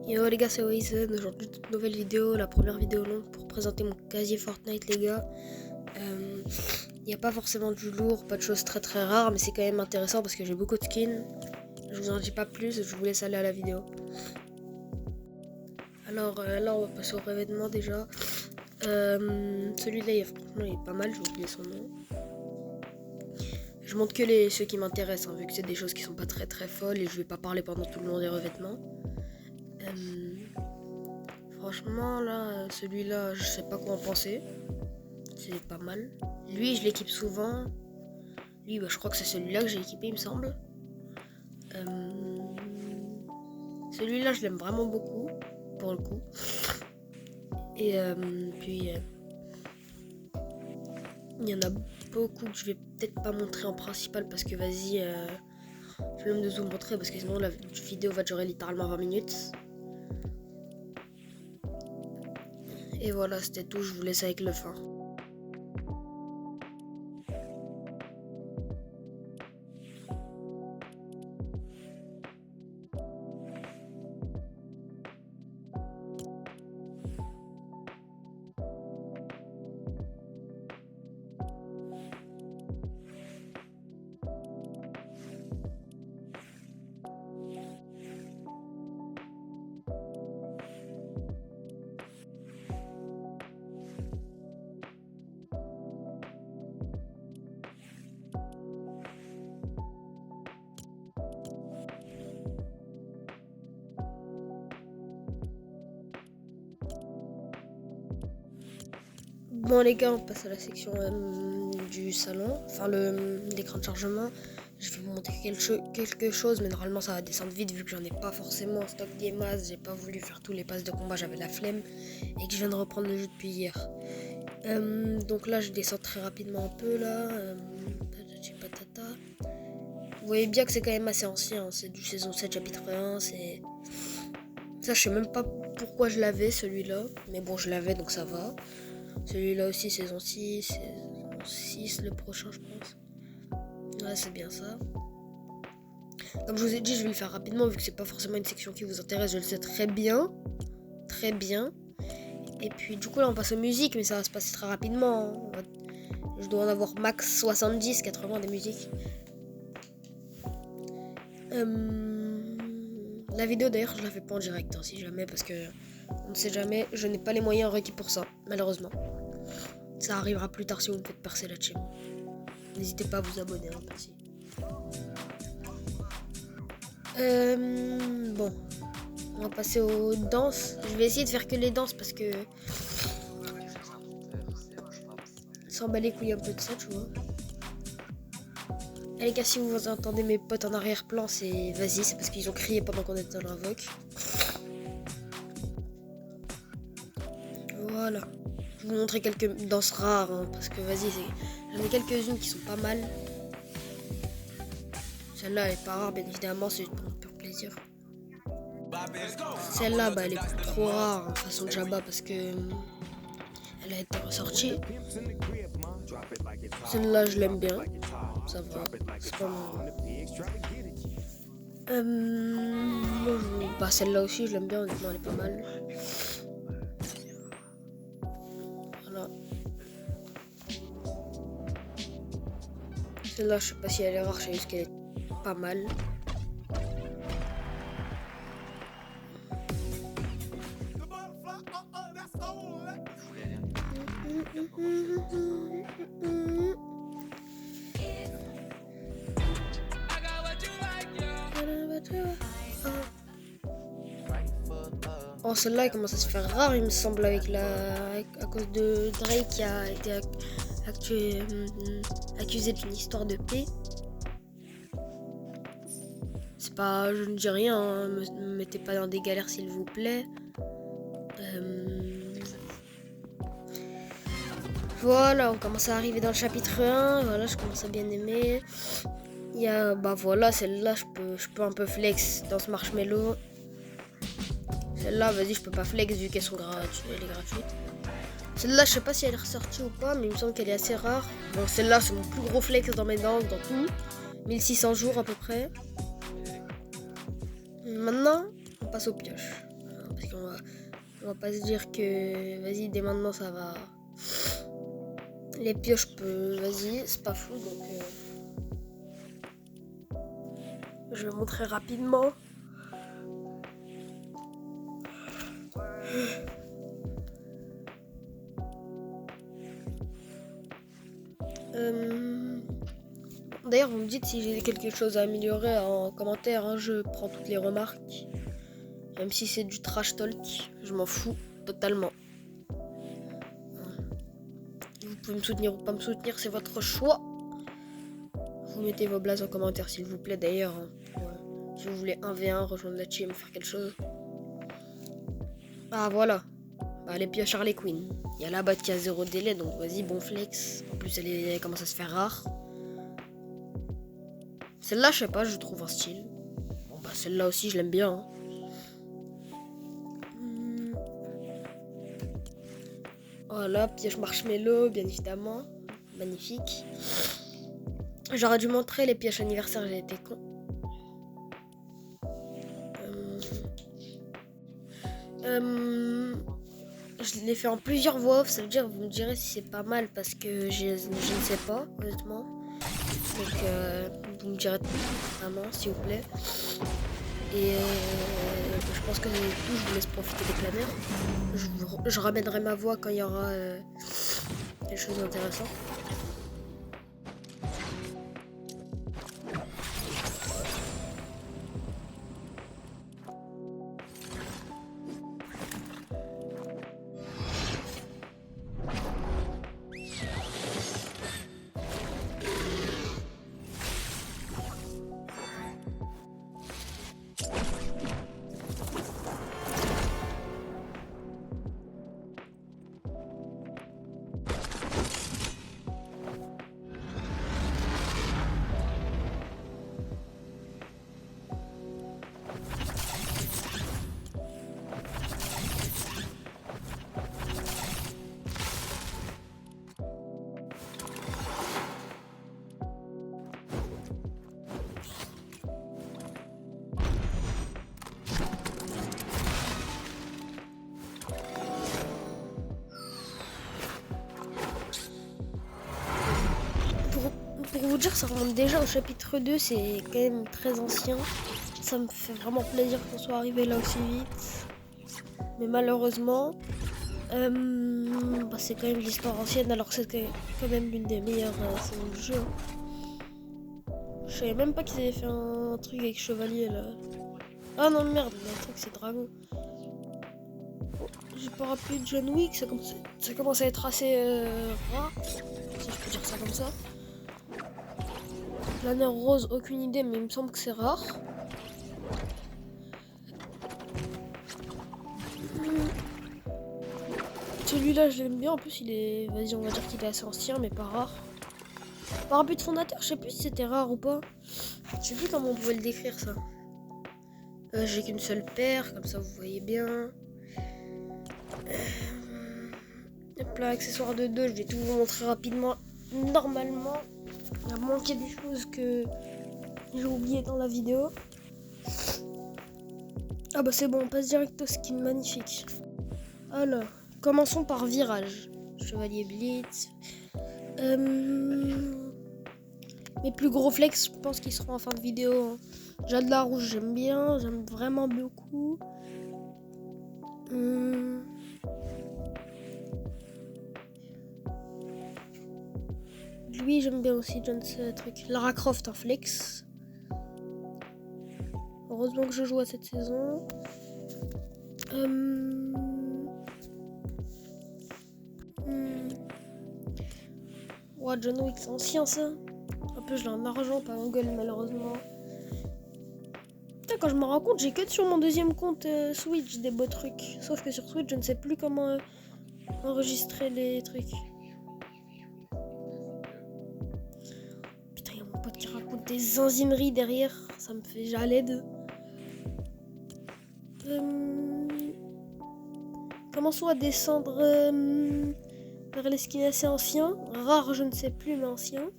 Yo les gars, c'est Wazen. Aujourd'hui, toute nouvelle vidéo, la première vidéo longue pour présenter mon casier Fortnite, les gars. Il n'y a pas forcément du lourd, pas de choses très très rares, mais c'est quand même intéressant parce que j'ai beaucoup de skins. Je vous en dis pas plus, je vous laisse aller à la vidéo. Alors là, on va passer au revêtement déjà. Celui-là, franchement, il est pas mal, j'ai oublié son nom. Je montre que ceux qui m'intéressent, hein, vu que c'est des choses qui sont pas très très folles et je vais pas parler pendant tout le long des revêtements. Franchement, là, celui-là, je sais pas quoi en penser. C'est pas mal. Lui, je l'équipe souvent. Lui, je crois que c'est celui-là que j'ai équipé, il me semble. Celui-là, je l'aime vraiment beaucoup, pour le coup. Et puis, il y en a beaucoup que je vais peut-être pas montrer en principal parce que vas-y, je vais de vous montrer parce que sinon la vidéo va durer littéralement 20 minutes. Et voilà, c'était tout, je vous laisse avec le fin. Bon les gars, on passe à la section du salon, enfin l'écran de chargement. Je vais vous montrer quelque chose, mais normalement ça va descendre vite vu que j'en ai pas forcément en stock des masses. J'ai pas voulu faire tous les passes de combat, j'avais la flemme et que je viens de reprendre le jeu depuis hier. Donc là je descends très rapidement un peu là. Vous voyez bien que c'est quand même assez ancien, c'est du saison 7 chapitre 1, c'est... Ça je sais même pas pourquoi je l'avais celui-là, mais bon je l'avais donc ça va. Celui-là aussi, saison 6, saison 6, le prochain, je pense. Ouais, c'est bien ça. Comme je vous ai dit, je vais le faire rapidement, vu que c'est pas forcément une section qui vous intéresse, je le sais très bien. Très bien. Et puis, du coup, là, on passe aux musiques, mais ça va se passer très rapidement. Je dois en avoir max 70, 80 des musiques. La vidéo, d'ailleurs, je la fais pas en direct, hein, si jamais, parce que on ne sait jamais, je n'ai pas les moyens requis pour ça, malheureusement. Ça arrivera plus tard si vous me faites percer la chaîne. N'hésitez pas à vous abonner, hein, merci. Bon, on va passer aux danses. Je vais essayer de faire que les danses parce que s'en bat les couilles un peu de ça, tu vois. Allez, gars, si vous entendez mes potes en arrière-plan, c'est vas-y, c'est parce qu'ils ont crié pendant qu'on était dans l'invoque. Voilà. Je vais vous montrer quelques danses rares, hein, parce que vas-y, j'en ai quelques-unes qui sont pas mal. Celle-là, elle est pas rare, bien évidemment, c'est pour mon pur plaisir. Celle-là, elle est trop rare, hein, façon Jabba, parce que elle a été ressortie. Celle-là, je l'aime bien. Ça va, c'est pas mal. Celle-là aussi, je l'aime bien, honnêtement, elle est pas mal. Voilà. Celle-là, je sais pas si elle est rare, je sais juste qu'elle est pas mal. Oh, celle-là, elle commence à se faire rare, il me semble, à cause de Drake qui a été accusé d'une histoire de paix. C'est pas, je ne dis rien, hein, me mettez pas dans des galères s'il vous plaît. Voilà, on commence à arriver dans le chapitre 1. Voilà, je commence à bien aimer. Il y a, voilà, celle-là, je peux un peu flex dans ce marshmallow. Celle-là, vas-y, je peux pas flex vu qu'elles sont gratuites. Elle est gratuite. Celle-là, je sais pas si elle est ressortie ou pas, mais il me semble qu'elle est assez rare. Bon, celle-là, c'est mon plus gros flex dans mes dents, dans tout. 1600 jours à peu près. Maintenant, on passe aux pioches. Parce on va pas se dire que vas-y dès maintenant ça va. Les pioches vas-y, c'est pas fou donc je vais montrer rapidement. D'ailleurs, vous me dites si j'ai quelque chose à améliorer en commentaire, hein, je prends toutes les remarques. Même si c'est du trash talk, je m'en fous totalement. Vous pouvez me soutenir ou pas me soutenir, c'est votre choix. Vous mettez vos blazes en commentaire s'il vous plaît d'ailleurs. Si vous voulez 1v1, rejoindre la team, faire quelque chose. Ah voilà. Bah, les pioches Harley Quinn. Il y a la batte qui a 0 délai, donc vas-y, bon flex. En plus, elle commence à se faire rare. Celle-là, je sais pas, je trouve un style. Bon, bah, celle-là aussi, je l'aime bien. Hein. Voilà, pioche marshmallow, bien évidemment. Magnifique. J'aurais dû montrer les pioches anniversaires, j'ai été con. Je l'ai fait en plusieurs voix off, ça veut dire, vous me direz si c'est pas mal parce que je ne sais pas, honnêtement. Donc, vous me direz vraiment, s'il vous plaît. Et je pense que tout, je vous laisse profiter des planeurs. Je ramènerai ma voix quand il y aura quelque chose d'intéressant. Pour vous dire, ça remonte déjà au chapitre 2, c'est quand même très ancien. Ça me fait vraiment plaisir qu'on soit arrivé là aussi vite. Mais malheureusement, c'est quand même l'histoire ancienne, alors que c'est quand même l'une des meilleures saisons du jeu. Je savais même pas qu'ils avaient fait un truc avec Chevalier là. Ah non, merde, le truc c'est Dragon. Oh, j'ai pas rappelé John Wick, ça commence à être assez rare, si je peux dire ça comme ça. Planeur rose, aucune idée, mais il me semble que c'est rare. Celui-là, je l'aime bien. En plus, il est. Vas-y, on va dire qu'il est assez ancien, mais pas rare. Parapluie de fondateur, je sais plus si c'était rare ou pas. Je sais plus comment on pouvait le décrire ça. J'ai qu'une seule paire, comme ça vous voyez bien. Hop là, accessoire de 2, je vais tout vous montrer rapidement. Normalement, il y a manqué des choses que j'ai oublié dans la vidéo. Ah bah c'est bon, on passe direct au skin magnifique. Alors, commençons par virage. Chevalier Blitz. Mes plus gros flex, je pense qu'ils seront en fin de vidéo. Hein. Jade la rouge, j'aime bien, j'aime vraiment beaucoup. Lui, j'aime bien aussi, John, ce truc. Lara Croft en flex. Heureusement que je joue à cette saison. Ouais, John Wick, c'est ancien ça. Un peu, je l'ai en argent, pas en gueule, malheureusement. Putain, quand je me rends compte, j'ai que sur mon deuxième compte Switch des beaux trucs. Sauf que sur Switch, je ne sais plus comment enregistrer les trucs. Putain, il y a mon pote qui raconte des zinzineries derrière. Ça me fait jalède. Commençons à descendre vers les skins assez anciens. Rare, je ne sais plus, mais ancien.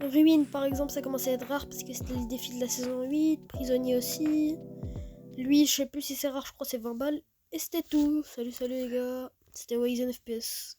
Ruine, par exemple, ça commence à être rare parce que c'était le défi de la saison 8. Prisonnier aussi. Lui, je sais plus si c'est rare, je crois que c'est 20 balles. Et c'était tout. Salut, salut les gars. C'était Wazen FPS.